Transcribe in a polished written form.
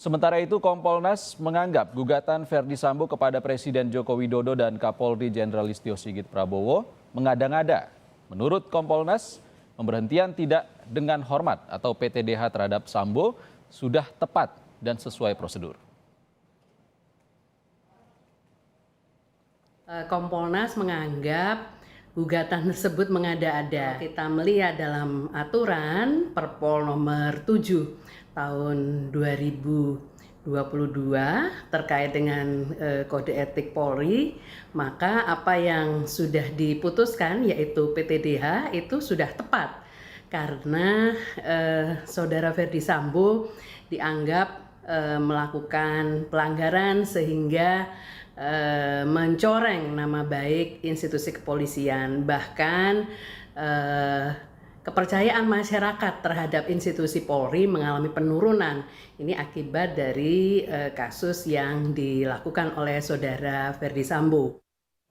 Sementara itu, Kompolnas menganggap gugatan Verdi Sambo kepada Presiden Joko Widodo dan Kapolri Jenderal Listio Sigit Prabowo mengada-ngada. Menurut Kompolnas, pemberhentian tidak dengan hormat atau PTDH terhadap Sambo sudah tepat dan sesuai prosedur. Kompolnas menganggap gugatan tersebut mengada-ada. Kita melihat dalam aturan Perpol nomor 7 tahun 2022 terkait dengan kode etik Polri, maka apa yang sudah diputuskan yaitu PTDH itu sudah tepat karena saudara Verdi Sambo dianggap melakukan pelanggaran sehingga mencoreng nama baik institusi kepolisian, bahkan kepercayaan masyarakat terhadap institusi Polri mengalami penurunan. Ini akibat dari kasus yang dilakukan oleh saudara Verdi Sambo.